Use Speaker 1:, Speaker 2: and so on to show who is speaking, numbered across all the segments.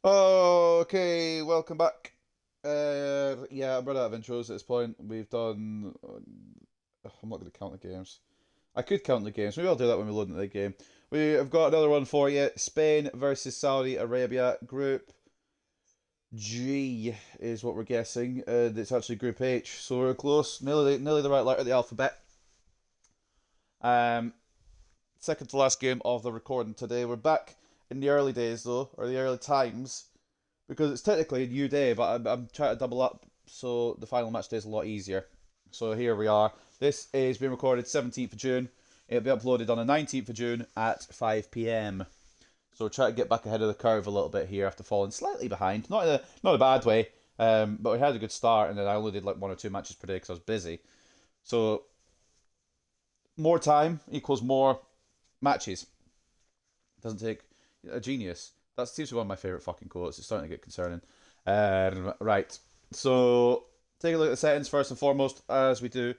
Speaker 1: Okay, welcome back. Yeah, I'm running out of intros at this point. We've done. I'm not going to count the games. I could count the games. Maybe I'll do that when we load into the game. We have got another one for you. Spain versus Saudi Arabia. Group G is what we're guessing. It's actually Group H, so we're close. Nearly the right letter of the alphabet. Um, Second to last game of the recording today. We're back in the early days though, or the early times because it's technically a new day, but I'm trying to double up so the final match day is a lot easier. So here we are. This is being recorded 17th of June. It'll be uploaded on the 19th of June at 5 p.m. So we'll try to get back ahead of the curve a little bit here after falling slightly behind. Not a bad way, but we had a good start, and then I only did like one or two matches per day because I was busy. So more time equals more matches. Doesn't take a genius. That seems to be one of my favourite fucking quotes. It's starting to get concerning. Right. So, take a look at the settings first and foremost, as we do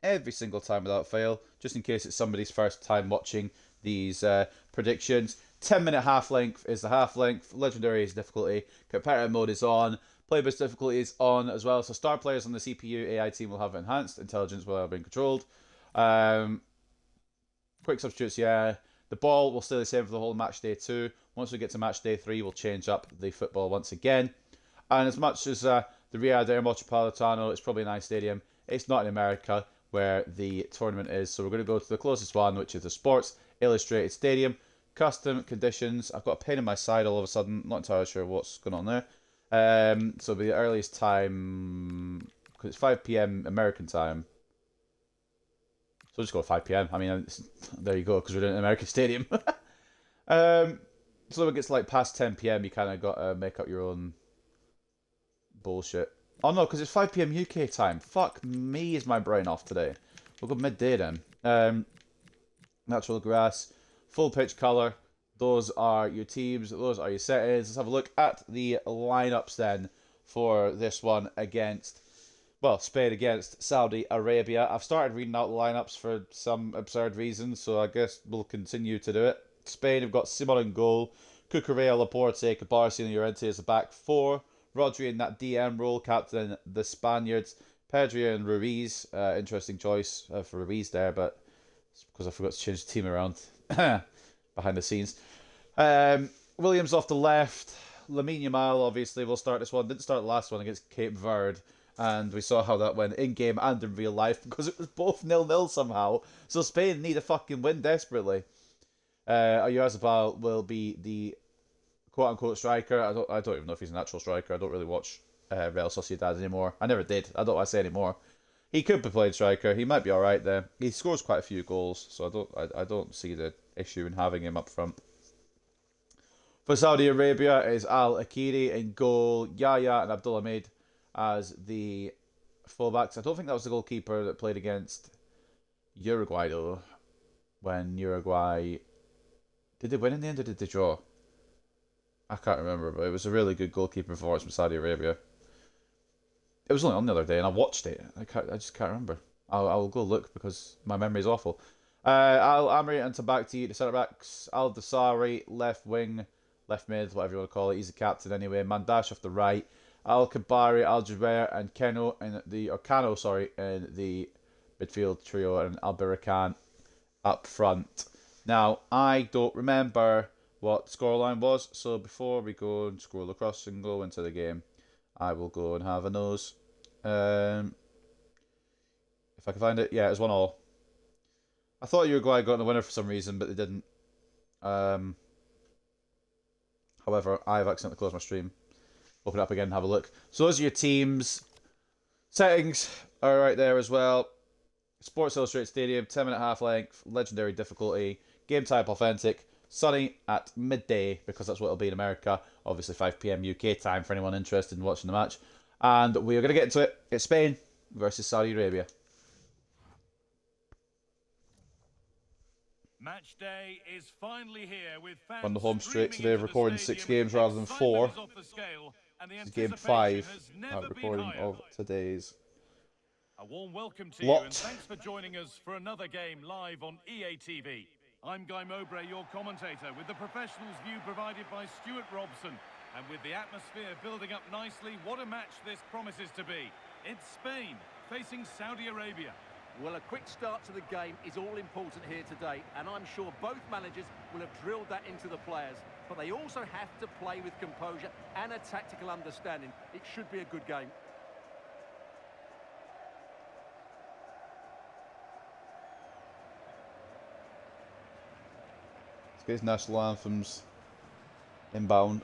Speaker 1: every single time without fail, just in case it's somebody's first time watching these predictions. 10-minute half length is the half length. Legendary is difficulty. Competitive mode is on. Playbase difficulty is on as well. So, star players on the CPU AI team will have enhanced intelligence while being controlled. Quick substitutes, yeah. The ball will stay the same for the whole match day 2. Once we get to match day 3, we'll change up the football once again. And as much as the Riyadh Air Metropolitano is probably a nice stadium, it's not in America where the tournament is. So we're going to go to the closest one, which is the Sports Illustrated Stadium. Custom conditions. I've got a pain in my side all of a sudden. Not entirely sure what's going on there. So the earliest time, because it's 5 p.m. American time. So we'll just go 5 p.m. I mean, there you go, because we're doing an American Stadium. So when it gets like past 10 p.m., you kind of got to make up your own bullshit. Oh no, because it's 5 p.m. UK time. Fuck me, is my brain off today? We'll go midday then. Natural grass, full pitch colour. Those are your teams. Those are your settings. Let's have a look at the lineups then for this one against, well, Spain against Saudi Arabia. I've started reading out the lineups for some absurd reason, so I guess we'll continue to do it. Spain have got Simon in goal, Cucurella, Laporte, Cabarsi, and Llorente as the back four. Rodri in that DM role, captain the Spaniards. Pedri and Ruiz, interesting choice for Ruiz there, but it's because I forgot to change the team around behind the scenes. Williams off the left. Lamine Yamal obviously will start this one. Didn't start the last one against Cape Verde, and we saw how that went in game and in real life because it was both 0-0 somehow. So Spain need a fucking win desperately. Oyarzabal will be the quote unquote striker. I don't even know if he's a natural striker. I don't really watch Real Sociedad anymore. I never did. I don't want to say anymore. He could be playing striker. He might be all right there. He scores quite a few goals, so I don't see the issue in having him up front. For Saudi Arabia is Al Akiri in goal, Yaya and Abdulhamid as the fullbacks. I don't think that was the goalkeeper that played against Uruguay though. When Uruguay, did they win in the end or did they draw? I can't remember, but it was a really good goalkeeper performance from Saudi Arabia. It was only on the other day, and I watched it. I just can't remember. I'll go look because my memory's awful. Al Amri and Tabakti, the centre backs. Al Dasari, left wing, left mid, whatever you want to call it. He's the captain anyway. Mandash off the right. Al Kabari, Al Jubair, and Kano in the midfield trio, and Al Barakan up front. Now I don't remember what scoreline was, so before we go and scroll across and go into the game, I will go and have a nose. If I can find it, yeah, it was 1-1. I thought Uruguay got the winner for some reason, but they didn't. However, I've accidentally closed my stream. Open it up again and have a look. So those are your teams. Settings are right there as well. Sports Illustrated Stadium, 10-minute half length, legendary difficulty, game type authentic, sunny at midday because that's what it'll be in America. Obviously 5 p.m. UK time for anyone interested in watching the match. And we are going to get into it. It's Spain versus Saudi Arabia.
Speaker 2: Match day is finally here with fans
Speaker 1: On the home straight today,
Speaker 2: into
Speaker 1: recording
Speaker 2: the
Speaker 1: 6
Speaker 2: stadium.
Speaker 1: games rather than 4.
Speaker 2: Excitement is off the scale, and the
Speaker 1: This is game
Speaker 2: anticipation
Speaker 1: 5
Speaker 2: has never been
Speaker 1: recording
Speaker 2: higher.
Speaker 1: of today's
Speaker 2: A warm welcome to you,
Speaker 1: lot.
Speaker 2: and thanks for joining us for another game live on EA TV. I'm Guy Mowbray, your commentator, with the professional's view provided by Stuart Robson. And with the atmosphere building up nicely, what a match this promises to be. It's Spain facing Saudi Arabia.
Speaker 3: Well, a quick start to the game is all important here today, and I'm sure both managers will have drilled that into the players. But they also have to play with composure and a tactical understanding. It should be a good game.
Speaker 1: Let's get his national anthems inbound.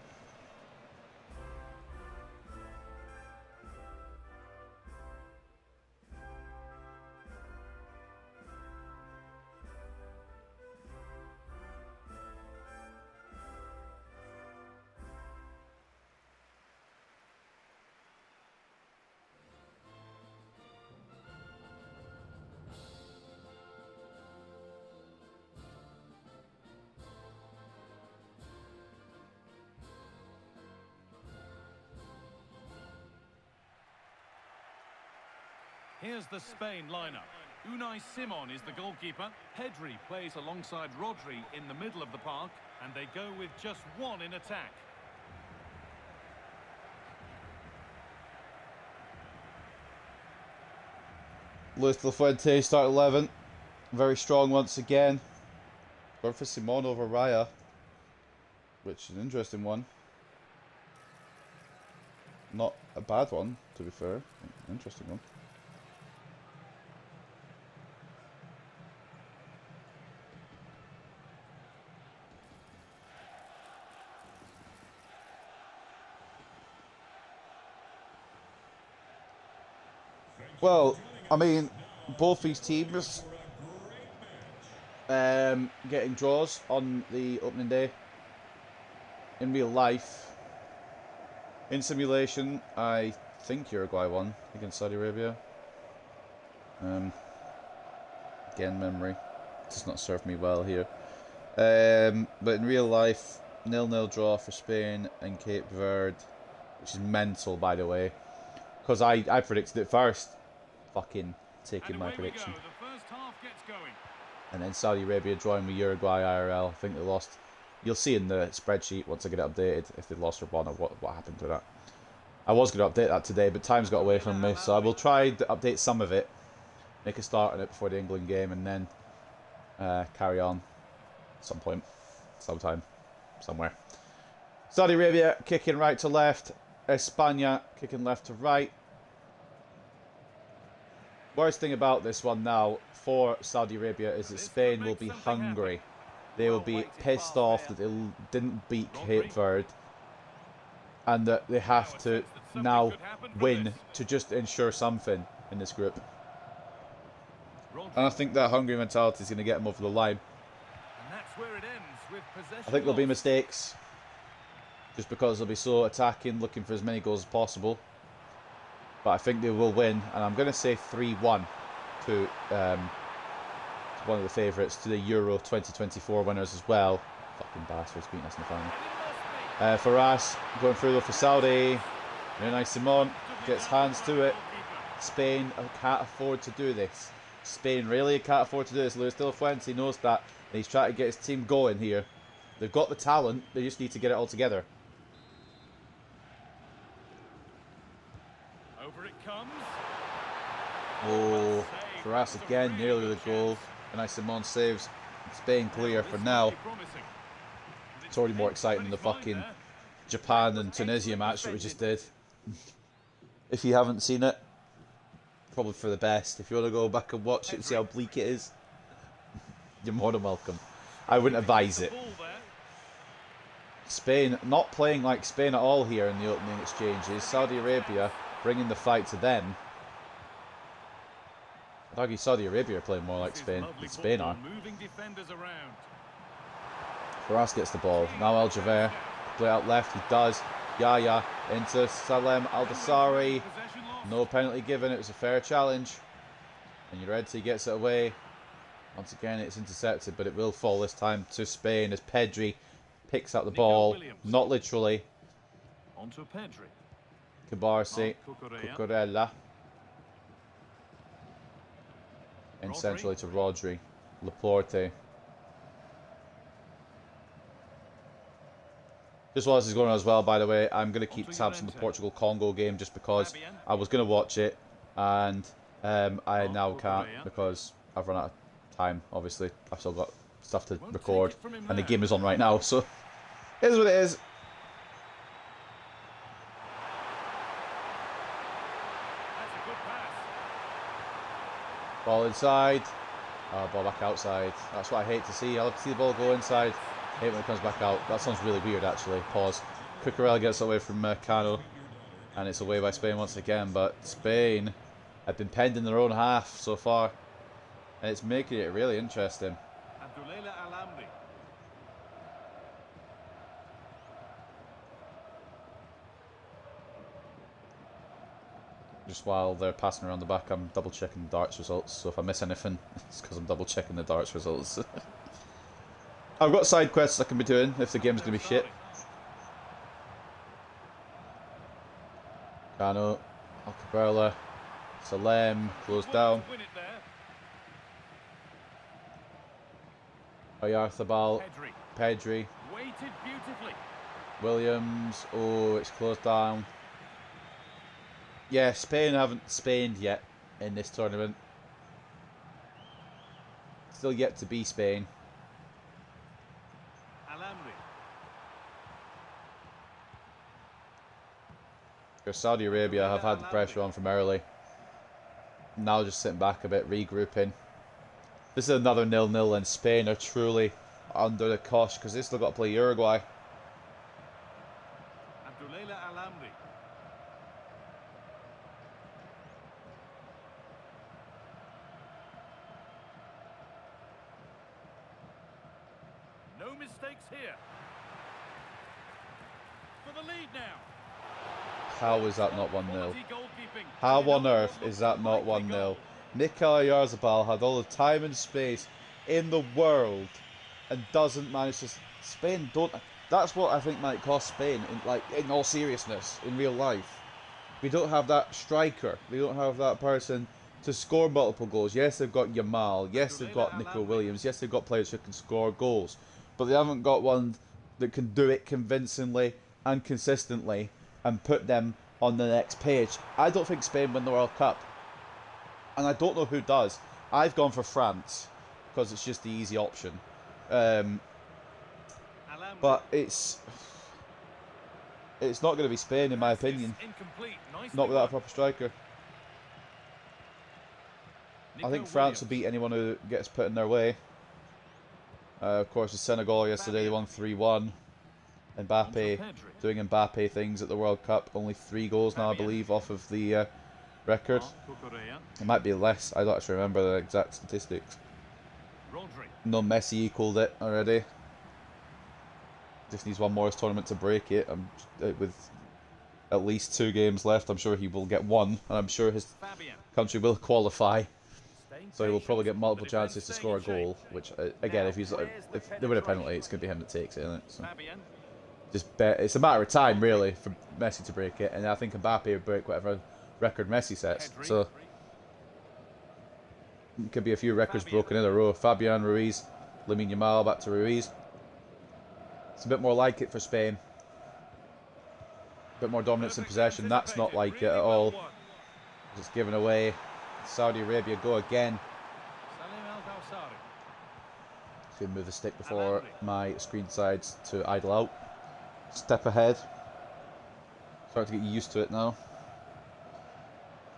Speaker 2: Here's the Spain lineup. Unai Simon is the goalkeeper. Pedri plays alongside Rodri in the middle of the park, and they go with just one in attack.
Speaker 1: Luis De La Fuente, start 11. Very strong once again. Going for Simon over Raya, which is an interesting one. Not a bad one, to be fair. Interesting one. Well, I mean, both these teams getting draws on the opening day. In real life, in simulation, I think Uruguay won against Saudi Arabia. Again, memory does not serve me well here. But in real life, 0-0 draw for Spain and Cape Verde, which is mental, by the way, because I predicted it first. Fucking taking my prediction.
Speaker 2: The first half gets going.
Speaker 1: And then Saudi Arabia drawing with Uruguay IRL. I think they lost. You'll see in the spreadsheet once I get it updated if they lost or won or what happened to that. I was going to update that today, but time's got away from me, so I will try to update some of it, make a start on it before the England game, and then carry on at some point, sometime, somewhere. Saudi Arabia kicking right to left. España kicking left to right. Worst thing about this one now for Saudi Arabia is that Spain will be hungry. They will be pissed off that they didn't beat Cape Verde and that they have to now win to just ensure something in this group. And I think that hungry mentality is going to get them over the line. I think there'll be mistakes just because they'll be so attacking, looking for as many goals as possible. But I think they will win, and I'm going to say 3-1 to one of the favourites, to the Euro 2024 winners as well. Fucking bastards beating us in the final. For us, going through though for Saudi, Unai Simon gets hands to it. Spain can't afford to do this. Spain really can't afford to do this. Luis De La Fuente knows that, and he's trying to get his team going here. They've got the talent, they just need to get it all together.
Speaker 2: Over it comes.
Speaker 1: Oh, for us again, nearly the goal. And Simon saves Spain clear for now. It's already more exciting than the fucking Japan and Tunisia match that we just did. If you haven't seen it, probably for the best. If you want to go back and watch it and see how bleak it is, you're more than welcome. I wouldn't advise it. Spain not playing like Spain at all here in the opening exchanges. Saudi Arabia bringing the fight to them. I'd argue Saudi Arabia are playing more like Spain than Spain are. Faras gets the ball. Now El Javer. Play out left. He does. Yaya into Salem Al-Dasari. No penalty given. It was a fair challenge. And Uredi gets it away. Once again, it's intercepted, but it will fall this time to Spain as Pedri picks up the ball. Not literally.
Speaker 2: Onto Pedri.
Speaker 1: Cabarsi. Cucurella. And centrally to Rodri. Laporte. Just while this is going on as well, by the way, I'm going to keep tabs on the Portugal-Congo game just because I was going to watch it, and I now can't because I've run out of time, obviously. I've still got stuff to record, and the game is on right now, so it is what it is. Ball inside. Ball back outside. That's what I hate to see. I love to see the ball go inside. I hate when it comes back out. That sounds really weird, actually. Pause. Cucurella gets away from Cano. And it's away by Spain once again. But Spain have been penned in their own half so far. And it's making it really interesting. Just while they're passing around the back, I'm double checking the darts results. So if I miss anything, it's because I'm double checking the darts results. I've got side quests I can be doing if the game's going to be shit. Cano, Alcaberla, Salem, closed down. Oyarzabal, Pedri, Williams, oh, it's closed down. Yeah, Spain haven't Spained yet in this tournament. Still yet to be Spain. Because Saudi Arabia have had the pressure on from early. Now just sitting back a bit, regrouping. This is another 0-0 and Spain are truly under the cosh because they still got to play Uruguay.
Speaker 2: No mistakes here. For the lead now.
Speaker 1: How is that not 1-0? How on earth is that not 1-0? Mikel Oyarzabal had all the time and space in the world and doesn't manage to... Spain don't... That's what I think might cost Spain, in all seriousness, in real life. We don't have that striker. We don't have that person to score multiple goals. Yes, they've got Yamal. Yes, they've got Nico Williams. Yes, they've got players who can score goals. But they haven't got one that can do it convincingly and consistently and put them on the next page. I don't think Spain win the World Cup. And I don't know who does. I've gone for France because it's just the easy option. But it's not going to be Spain in my opinion. Not without a proper striker. I think France will beat anyone who gets put in their way. Of course, the Senegal yesterday, they won 3-1. Mbappe doing Mbappe things at the World Cup. Only 3 goals now, I believe, off of the record. It might be less. I don't actually remember the exact statistics. No, Messi equalled it already. Just needs one more tournament to break it. With at least 2 games left, I'm sure he will get one, and I'm sure his country will qualify. So he will probably get multiple chances to score a goal. Which, again, if they win a penalty, it's going to be him that takes it, isn't it? So just bet it's a matter of time, really, for Messi to break it, and I think Mbappe will break whatever record Messi sets. So it could be a few records broken in a row. Fabian, Ruiz, Lamine Yamal, back to Ruiz. It's a bit more like it for Spain. A bit more dominance in possession. That's not like it at all. Just given away. Saudi Arabia go again. Just gonna move the stick before my screen decides to idle out. Step ahead. Starting to get used to it now.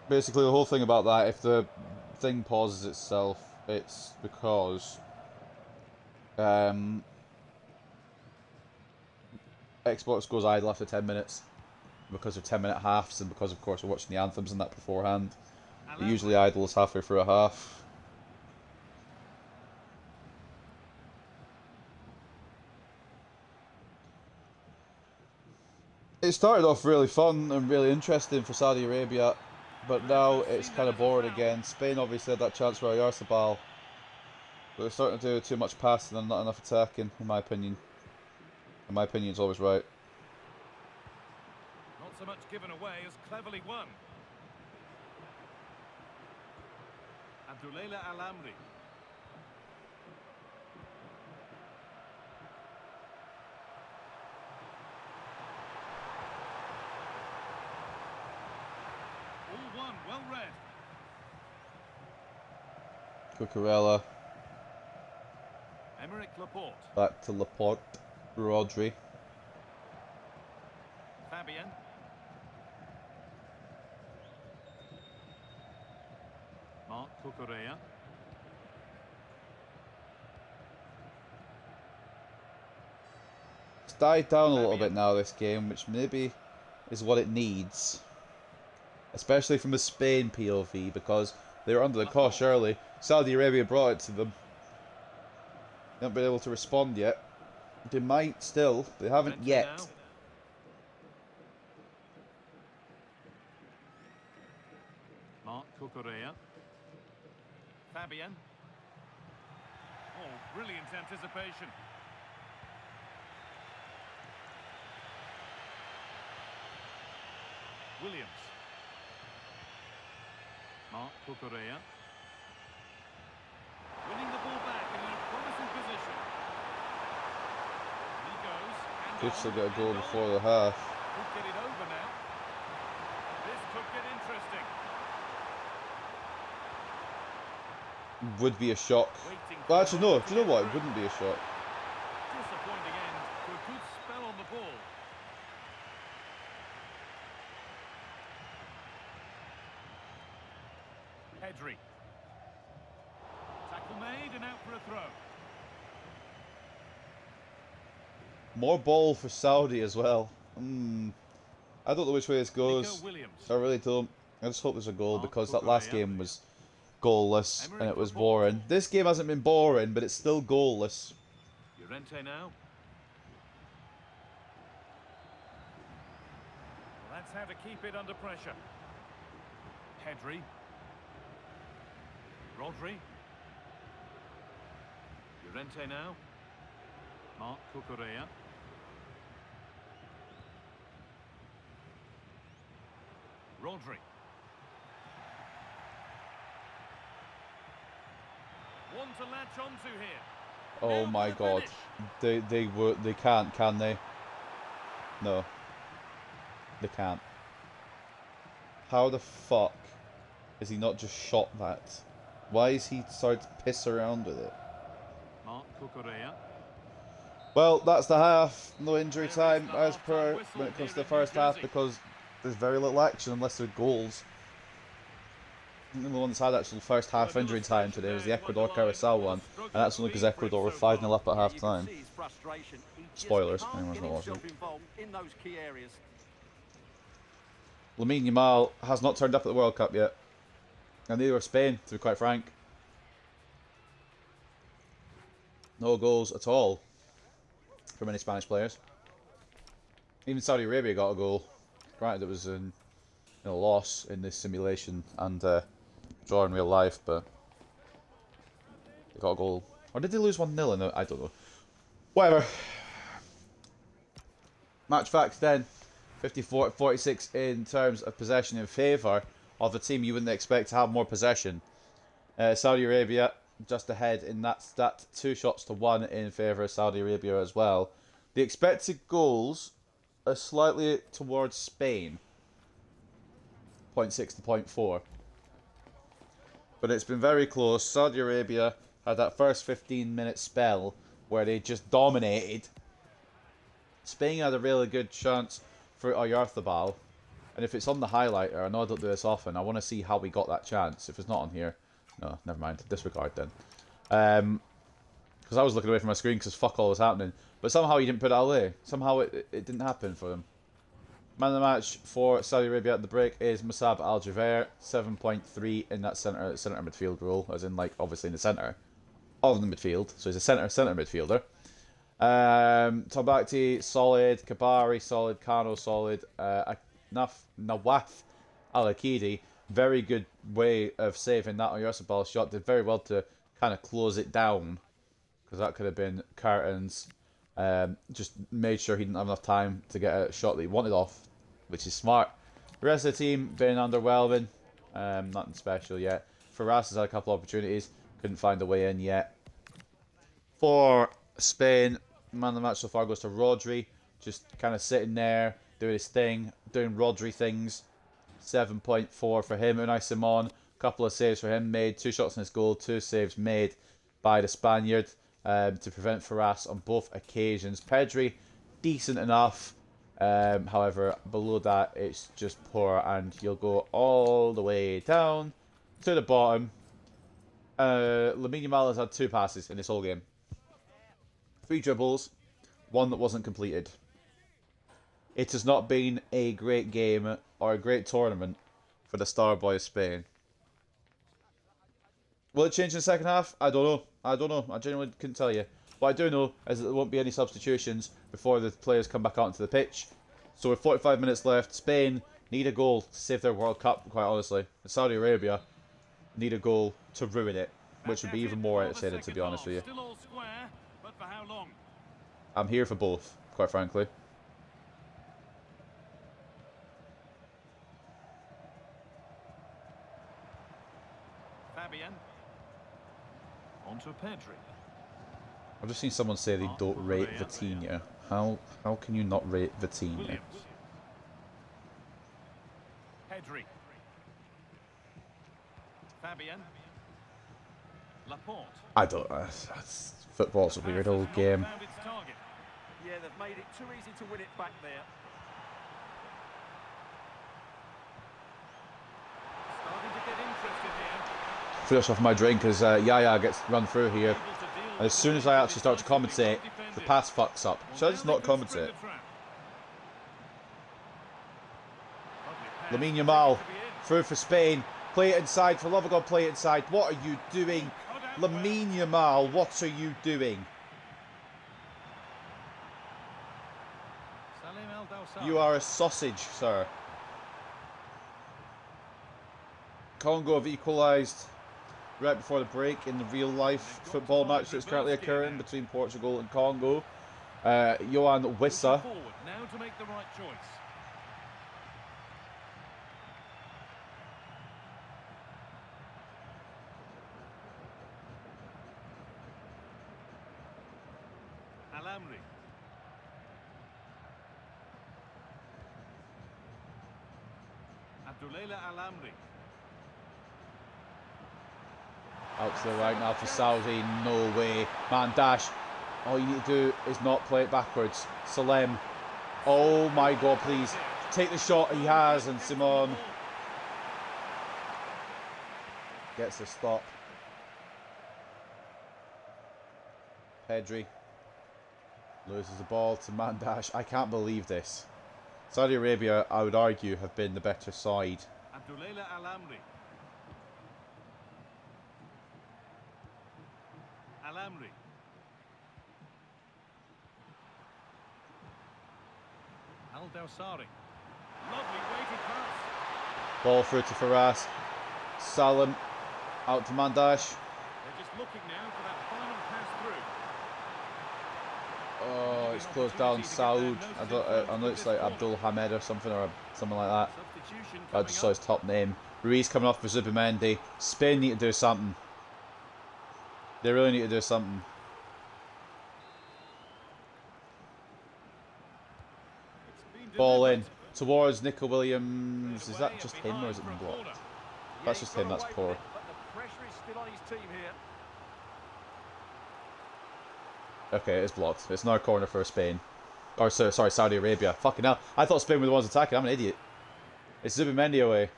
Speaker 1: Basically, the whole thing about that, if the thing pauses itself, it's because Xbox goes idle after 10 minutes because of 10-minute halves, and because, of course, we're watching the anthems and that beforehand. It usually idles halfway through a half. It started off really fun and really interesting for Saudi Arabia, but now it's kind of boring again. Spain obviously had that chance for Oyarzabal, but they're starting to do too much passing and not enough attacking, in my opinion. And my opinion's always right.
Speaker 2: Not so much given away as cleverly won. Abdullah Al-Amri. Well read.
Speaker 1: Cucurella.
Speaker 2: Emerick Laporte.
Speaker 1: Back to Laporte. Rodri.
Speaker 2: Fabian. Marc Cucurella.
Speaker 1: It's died down a little bit now, this game, which maybe is what it needs. Especially from a Spain POV, because they were under the cosh early. Saudi Arabia brought it to them. They haven't been able to respond yet. They might still. They haven't yet.
Speaker 2: Now. Marc Cucurella. Fabian. Oh, brilliant anticipation. Williams. Marc Cucurella. Winning the ball back in a promising position. He goes.
Speaker 1: Could still get a goal before the half.
Speaker 2: Could get it over now. This could get interesting.
Speaker 1: Would be a shock. Well, actually, no. Do you know what? It wouldn't be a shock.
Speaker 2: Disappointing end to a good spell on the ball. Pedri. Tackle made and out for a throw.
Speaker 1: More ball for Saudi as well. I don't know which way this goes. I really don't. I just hope there's a goal, because that last game was goalless and it was boring. This game hasn't been boring, but it's still goalless.
Speaker 2: Llorente now. Well, that's how to keep it under pressure. Pedri. Rodri. Llorente now. Marc Cucurella. Rodri. One to latch onto here.
Speaker 1: Oh
Speaker 2: Now
Speaker 1: my
Speaker 2: for the
Speaker 1: god.
Speaker 2: finish.
Speaker 1: They can't, can they? No. They can't. How the fuck is he not just shot that? Why is he started to piss around with it?
Speaker 2: Marc Cucurella.
Speaker 1: Well, that's the half. No injury time as per when it comes to the first half, because there's very little action unless there are goals. I think the one that's had actual first half injury time today was the Ecuador Curacao one, and that's only because Ecuador were 5-0 up at half time. Spoilers, anyone's not watching. Lamine Yamal has not turned up at the World Cup yet, and neither have Spain, to be quite frank. No goals at all from any Spanish players. Even Saudi Arabia got a goal. Granted, it was a loss in this simulation and draw in real life, but they got a goal. Or did they lose 1-0 in it? I don't know. Whatever. Match facts then. 54-46 in terms of possession in favour of the team you wouldn't expect to have more possession. Saudi Arabia just ahead in that stat. 2-1 in favour of Saudi Arabia as well. The expected goals are slightly towards Spain. 0.6 to 0.4. But it's been very close. Saudi Arabia had that first 15-minute spell where they just dominated. Spain had a really good chance for Oyarzabal. And if it's on the highlighter, I know I don't do this often, I want to see how we got that chance. If it's not on here, no, never mind. Disregard then. Because I was looking away from my screen because fuck all was happening. But somehow he didn't put it away. Somehow it didn't happen for him. Man of the match for Saudi Arabia at the break is Musab Al-Jaber, 7.3 in that centre midfield role, as in, like, obviously in the centre of the midfield. So he's a centre midfielder. Tombakti, solid. Kabari, solid. Kano, solid. Nawaf Al-Akidi, very good way of saving that Oyarzabal shot. Did very well to kind of close it down, because that could have been curtains. Just made sure he didn't have enough time to get a shot that he wanted off, which is smart. The rest of the team been underwhelming. Nothing special yet. Ferraz has had a couple of opportunities, couldn't find a way in yet. For Spain, man of the match so far goes to Rodri, just kind of sitting there, doing his thing, doing Rodri things. 7.4 for him. Unai Simon, a couple of saves for him made. 2 shots on his goal, 2 saves made by the Spaniard to prevent Ferraz on both occasions. Pedri, decent enough. However, below that, it's just poor, and you'll go all the way down to the bottom. Lamine Yamal has had 2 passes in this whole game. 3 dribbles, 1 that wasn't completed. It has not been a great game or a great tournament for the star boy of Spain. Will it change in the second half? I don't know. I genuinely couldn't tell you. What I do know is that there won't be any substitutions before the players come back out onto the pitch. So with 45 minutes left, Spain need a goal to save their World Cup, quite honestly. And Saudi Arabia need a goal to ruin it, which would be even more entertaining, to be honest with you.
Speaker 2: Still all square, but for how long?
Speaker 1: I'm here for both, quite frankly.
Speaker 2: Fabian. On to Pedri.
Speaker 1: I've just seen someone say they don't rate Vitinha. How can you not rate Vitinha?
Speaker 2: Williams. Pedri. Fabian. Laporte.
Speaker 1: I don't. Football's a weird old game.
Speaker 2: Found its target.
Speaker 3: Yeah, they've made it too easy to win it back there.
Speaker 2: Starting to get interested here.
Speaker 1: Finish off my drink as Yaya gets run through here. And as soon as I actually start to commentate, the pass fucks up. Should I just not commentate? Lamine Yamal, through for Spain. Play it inside, for love of God, play it inside. What are you doing? Lamine Yamal, what are you doing? You are a sausage, sir. Congo have equalised right before the break in the real-life football match that's currently occurring between Portugal and Congo. Johan Wissa.
Speaker 2: Now to make the right choice. Alamri. Abdullah Alamri.
Speaker 1: Out to the right now for Saudi. No way. Man dash. All you need to do is not play it backwards. Salem. Oh my God, please. Take the shot. He has. And Simon gets the stop. Pedri loses the ball to Mandash. I can't believe this. Saudi Arabia, I would argue, have been the better side.
Speaker 2: Abdullah Alamri. Alamri. Al Dawsari. Lovely weighted pass.
Speaker 1: Ball through to Ferraz. Salim out to Mandash.
Speaker 2: They're just looking now for that final pass through.
Speaker 1: Oh, it's closed down. Saud. I know it's like Abdul Hamed or something like that.
Speaker 2: Substitution
Speaker 1: I just saw his top name. Ruiz coming off for Zubimendi. Spain need to do something. They really need to do something. Ball in towards Nico Williams. Is that just him or is it been blocked? That's just him. That's poor.
Speaker 3: But the pressure is still on his team here.
Speaker 1: Okay, it's blocked. It's now a corner for Spain. Or sorry, Saudi Arabia. Fucking hell. I thought Spain were the ones attacking. I'm an idiot. It's Zubimendi away.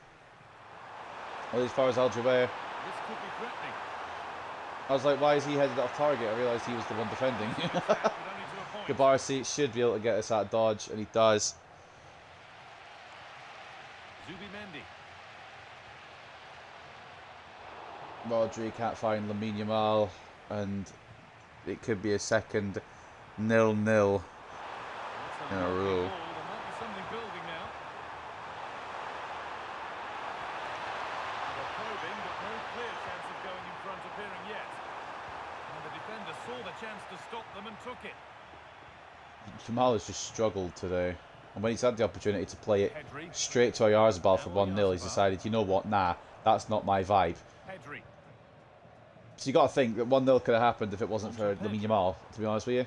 Speaker 1: Well, as far as Al-Jubair.
Speaker 2: This could be threatening.
Speaker 1: I was like, why is he headed off target? I realised he was the one defending.
Speaker 2: But only to a point.
Speaker 1: Gabarsi should be able to get us out of dodge, and he does.
Speaker 2: Zubimendi.
Speaker 1: Rodri can't find Lamine Yamal, and it could be a second 0-0 in a row.
Speaker 2: There might be something building now. They're probing, but no clear chance of going in front appearing yet. And the defender saw the chance to stop them and took it.
Speaker 1: Yamal has just struggled today, and when he's had the opportunity to play it straight to Oyarzabal for 1-0, he's decided, you know what, nah, that's not my vibe.
Speaker 2: Pedri.
Speaker 1: So you got to think that 1-0 could have happened if it wasn't for Lamine Yamal, to be honest with you.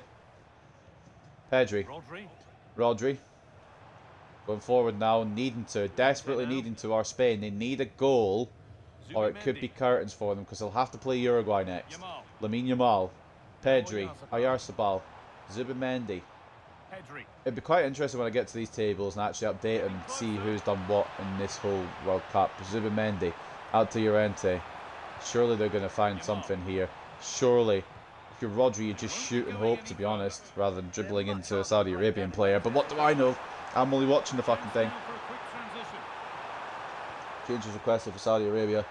Speaker 1: Pedri.
Speaker 2: Rodri.
Speaker 1: Rodri. Going forward now, desperately needing to, or Spain. They need a goal, or it could be curtains for them, because they'll have to play Uruguay next. Lamine Yamal, Pedri, Oyarzabal, Zubimendi. It'd be quite interesting when I get to these tables and actually update and see who's done what in this whole World Cup. Zubimendi, out to Llorente. Surely they're going to find something here. Surely. If you're Rodri, you just shoot and hope, to be honest, rather than dribbling into a Saudi Arabian player. But what do I know? I'm only watching the fucking thing. Changes requested for Saudi Arabia.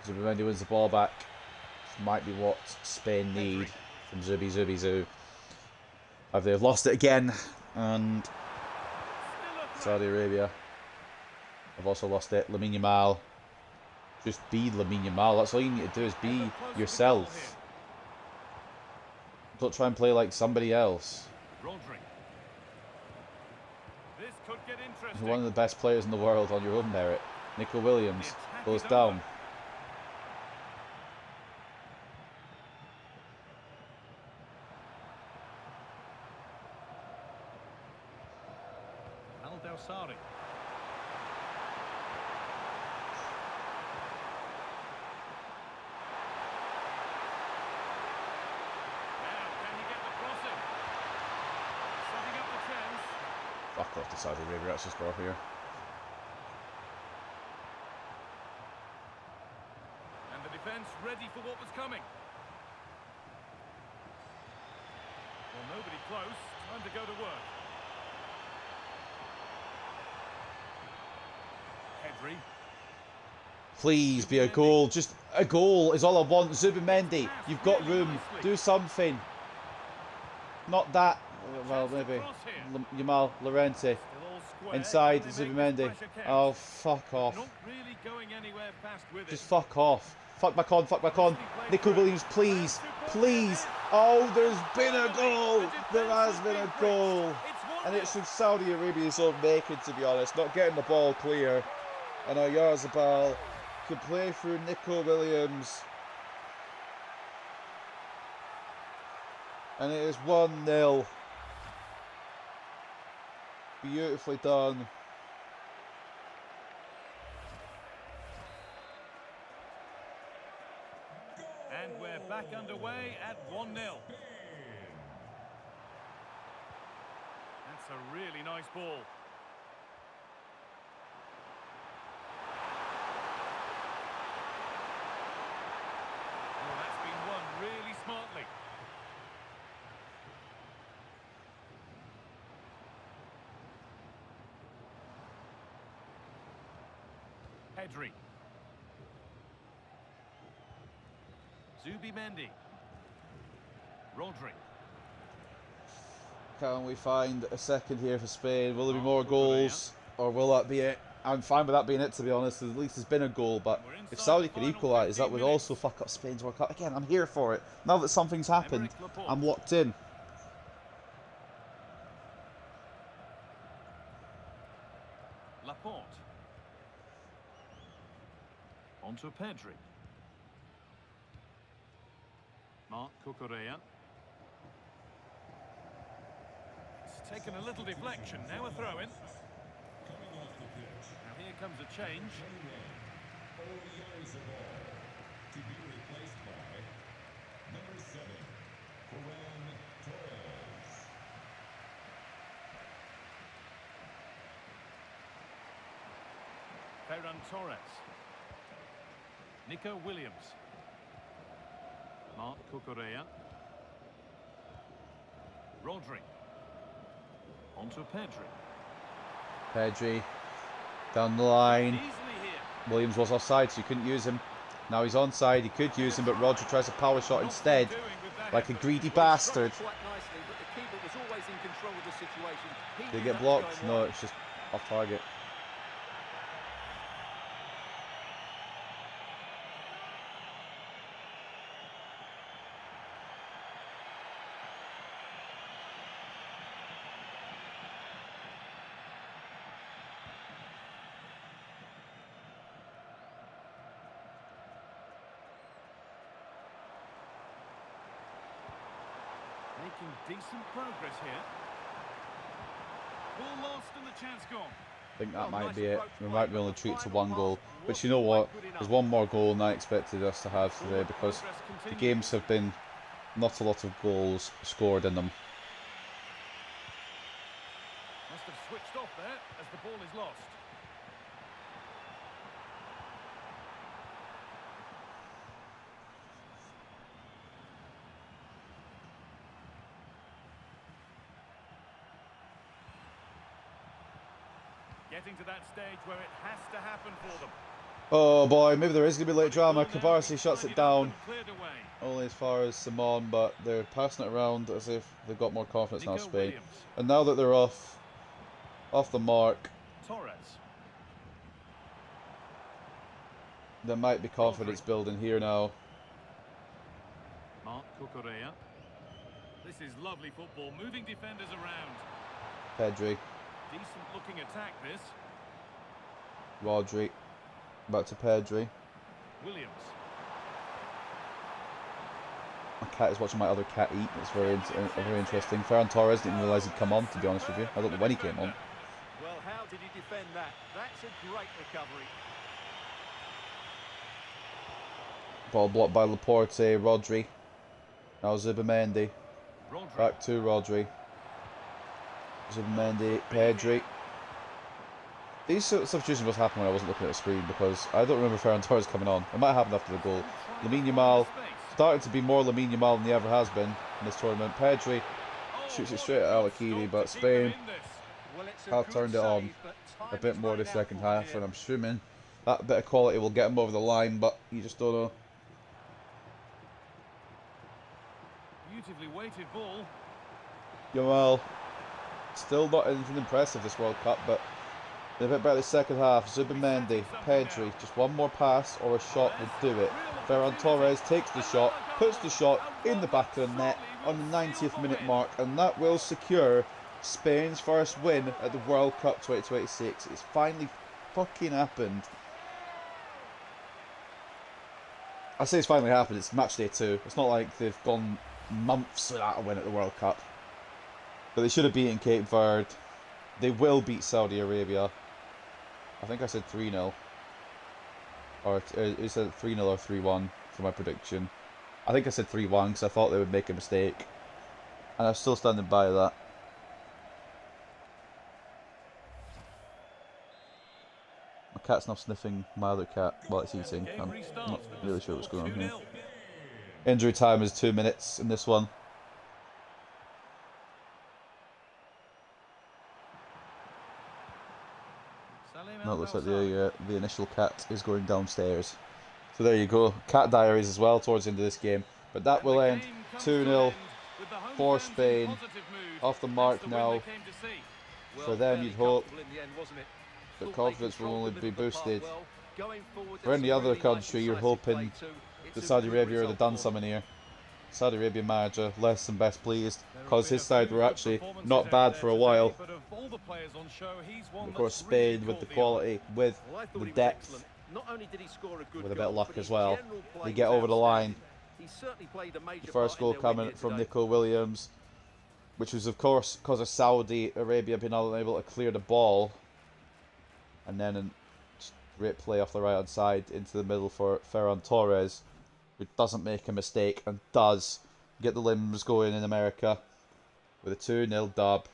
Speaker 1: Zubimendi wins the ball back. This might be what Spain need from Zoo. Have they lost it again? And Saudi Arabia have also lost it. Lamine Yamal. Just be Lamine Yamal. That's all you need to do is be yourself. Don't try and play like somebody else. You're one of the best players in the world on your own merit. Nico Williams goes down.
Speaker 2: Sorry. Now, can he get the crossing? Setting up the chance.
Speaker 1: Fuck off to Saudi Arabia, let's just go here.
Speaker 2: And the defence ready for what was coming. Well, nobody close. Time to go to work. Pedri.
Speaker 1: Please be a goal. Just a goal is all I want. Zubimendi, you've got room. Do something. Not that. Well, maybe. Yamal, Llorente. Inside, Zubimendi. Oh, fuck off. Just fuck off. Fuck back on. Nico Williams, please. Please. Oh, there's been a goal. There has been a goal. And it's from Saudi Arabia's own making, to be honest. Not getting the ball clear. And Oyarzabal can play through Nico Williams. And it is 1-0. Beautifully done.
Speaker 2: And we're back underway at 1-0. That's a really nice ball. Oh, that's been won really smartly. Pedri. Zubimendi. Rodri.
Speaker 1: Can we find a second here for Spain? Will there be more goals? Or will that be it? I'm fine with that being it, to be honest. At least there's been a goal. But if Saudi could equalise, that would also fuck up Spain's World Cup. Again, I'm here for it. Now that something's happened, I'm locked in.
Speaker 2: Laporte. Onto Pedri. Marc Cucurella. It's taken a little deflection, now a throw-in. Now here comes a change.
Speaker 4: To be replaced by number 7,
Speaker 2: Ferran Torres. Nico Williams. Marc Cucurella. Rodri. Onto Pedri.
Speaker 1: Pedri. Down the line. Williams was offside, so you couldn't use him. Now he's onside, he could use him, but Rodri tries a power shot instead. Like a greedy bastard. Did he get blocked? No, it's just off target.
Speaker 2: Making decent progress here. Ball lost and the chance gone.
Speaker 1: I think that might be it. We might be only treat to one goal. But you know what? There's one more goal than I expected us to have today because the games have been not a lot of goals scored in them.
Speaker 2: Must have switched off there as the ball is lost. Getting to that stage where it has to happen for them.
Speaker 1: Oh boy, maybe there is going to be late drama. Cabarsi shuts it down. Only as far as Simon, but they're passing it around as if they've got more confidence now, Spain. And now that they're off the mark,
Speaker 2: Torres.
Speaker 1: there might be confidence building here now.
Speaker 2: Mark Cucurella. This is lovely football, moving defenders around.
Speaker 1: Pedri,
Speaker 2: Decent looking attack this.
Speaker 1: Rodri, back to Pedri.
Speaker 2: Williams.
Speaker 1: My cat is watching my other cat eat. It's very interesting. Ferran Torres didn't realise he'd come on, to be honest with you. I don't know when he came on.
Speaker 3: Well, how did he defend that? That's a great recovery.
Speaker 1: Ball blocked by Laporte, Rodri. Now Zubimendi.
Speaker 2: Rodri.
Speaker 1: Back to Rodri. Zubimendi, Pedri. These substitutions must happen when I wasn't looking at the screen because I don't remember Ferran Torres coming on. It might have happened after the goal. Lamine Yamal, starting to be more Lamine Yamal than he ever has been in this tournament. Pedri shoots it straight at Al-Akili, but Spain have turned it on a bit more the second half, and I'm assuming that bit of quality will get him over the line, but you just don't know.
Speaker 2: Beautifully weighted ball.
Speaker 1: Yamal, still not anything impressive this World Cup, but a bit better the second half. Zubimendi, Pedri, just one more pass or a shot would do it. Ferran Torres takes the shot, puts the shot in the back of the net on the 90th minute mark, and that will secure Spain's first win at the World Cup 2026. It's finally fucking happened. I say it's finally happened, it's match day 2. It's not like they've gone months without a win at the World Cup. But they should have beaten Cape Verde. They will beat Saudi Arabia. I think I said 3-0. Or is it 3-0 or 3-1 for my prediction? I think I said 3-1 because I thought they would make a mistake. And I'm still standing by that. My cat's now sniffing my other cat while it's eating. I'm not really sure what's going on here. Injury time is 2 minutes in this one. That looks like the initial cat is going downstairs. So there you go. Cat diaries as well towards the end of this game. But that will end 2-0 for Spain. Off the mark now. For them, you'd hope that confidence will only be boosted. For any other country, you're hoping that Saudi Arabia would have done something here. Saudi Arabia manager less than best pleased because his side were actually not bad for a while. Of course, Spain with the quality, with the depth, with a bit of luck as well. They get over the line. The first goal coming from Nico Williams, which was of course because of Saudi Arabia being unable to clear the ball. And then a great play off the right hand side into the middle for Ferran Torres, who doesn't make a mistake and does get the limbs going in America with a 2-0 dub.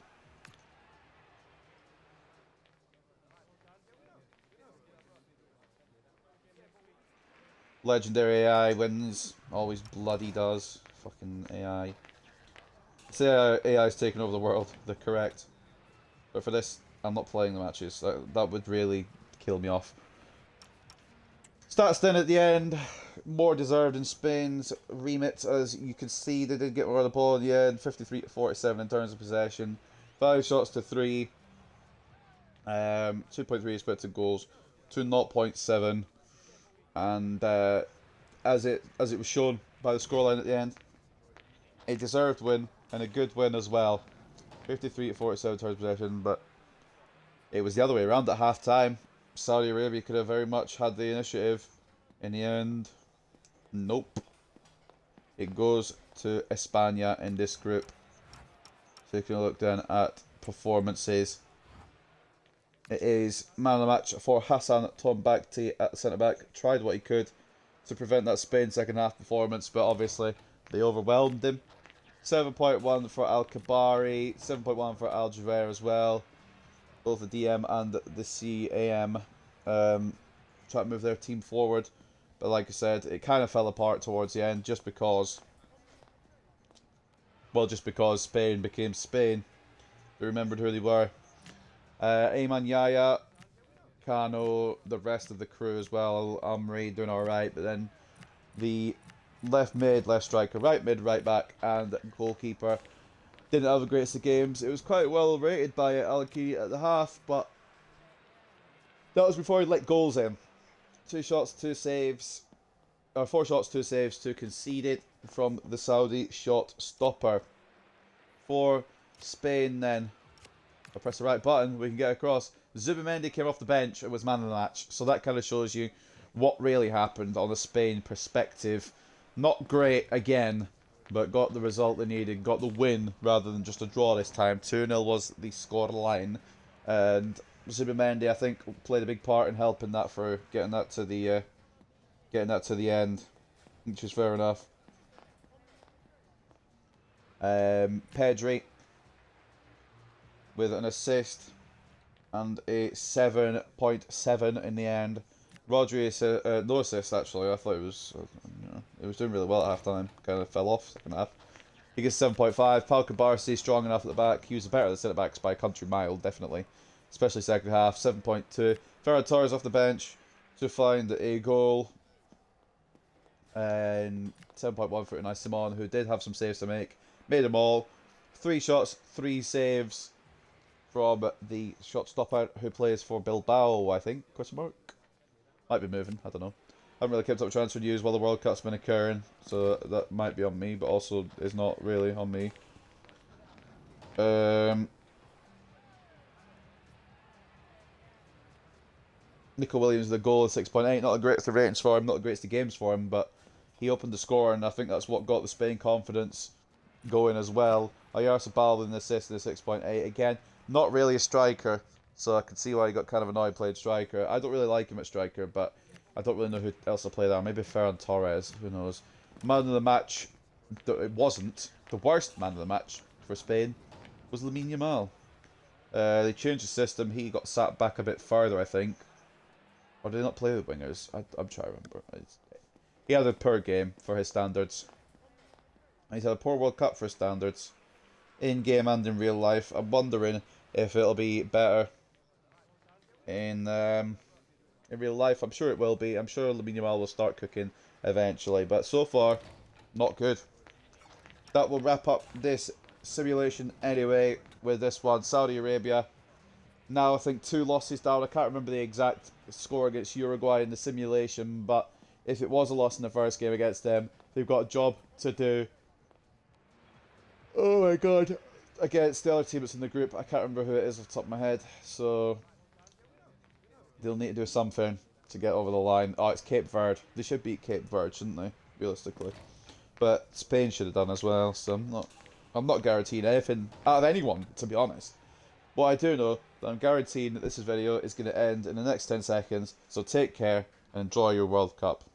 Speaker 1: Legendary AI wins. Always bloody does. Fucking AI. Say AI's taking over the world. They're correct. But for this, I'm not playing the matches. That would really kill me off. Stats then at the end. More deserved in Spain's remit. As you can see, they did get more of the ball in the end. 53-47 in terms of possession. 5 shots to 3. 2.3 expected goals to 0.7. And as it was shown by the scoreline at the end, a deserved win and a good win as well. 53-47 in terms of possession, but it was the other way around at half time. Saudi Arabia could have very much had the initiative. In the end, nope. It goes to España in this group. Taking a look then at performances. It is man of the match for Hassan Tombakti at the centre-back. Tried what he could to prevent that Spain second-half performance, but obviously they overwhelmed him. 7.1 for Al-Kabari, 7.1 for Al Javer as well. Both the DM and the CAM trying to move their team forward. But like I said, it kind of fell apart towards the end just because Spain became Spain. They remembered who they were. Ayman Yaya, Kano, the rest of the crew as well. Amri doing alright, but then the left mid, left striker, right mid, right back, and goalkeeper didn't have the greatest of games. It was quite well rated by Alaki at the half, but that was before he let goals in. 2 shots, 2 saves, 4 shots, 2 saves, 2 conceded from the Saudi shot stopper. For Spain then, I press the right button, we can get across. Zubimendi came off the bench and was man of the match, so that kind of shows you what really happened on the Spain perspective. Not great again, but got the result they needed, got the win rather than just a draw this time. 2-0 was the score line, and Zubimendi I think played a big part in helping that through, getting that to the end, which is fair enough. Pedri with an assist and a 7.7 in the end. Rodri no assist actually. I thought it was it was doing really well at half time. Kind of fell off second half. He gets 7.5. Pau Cabarsi strong enough at the back. He was better at the centre backs by a country mile, definitely, especially second half. 7.2. Ferran Torres off the bench to find a goal. And 7.1 for Unai Simon, who did have some saves to make. Made them all. 3 shots, 3 saves from the shot stopper who plays for Bilbao, I think. Question mark. Might be moving, I don't know. Haven't really kept up with transfer news while the World Cup's been occurring, so that might be on me, but also is not really on me. Nico Williams, the goal is 6.8. Not the greatest of ratings for him, not the greatest of games for him, but he opened the score, and I think that's what got the Spain confidence going as well. Oyarzabal with an assist and a 6.8. Again, not really a striker, so I can see why he got kind of annoyed playing striker. I don't really like him at striker, but I don't really know who else to play there. Maybe Ferran Torres, who knows. Man of the match, it wasn't. The worst man of the match for Spain was Lamine Yamal. They changed the system. He got sat back a bit further, I think. Or did they not play with wingers? I'm trying to remember. He had a poor game for his standards. He's had a poor World Cup for his standards. In game and in real life. I'm wondering if it'll be better in real life. I'm sure it will be. I'm sure Lamine Yamal will start cooking eventually. But so far, not good. That will wrap up this simulation anyway with this one. Saudi Arabia. Now I think 2 losses down. I can't remember the exact score against Uruguay in the simulation, but if it was a loss in the first game against them, they've got a job to do. Oh my god. Against the other team that's in the group. I can't remember who it is off the top of my head. So they'll need to do something to get over the line. Oh, it's Cape Verde. They should beat Cape Verde, shouldn't they? Realistically. But Spain should have done as well, so I'm not guaranteeing anything out of anyone, to be honest. What I do know, that I'm guaranteeing that this video is going to end in the next 10 seconds, so take care and enjoy your World Cup.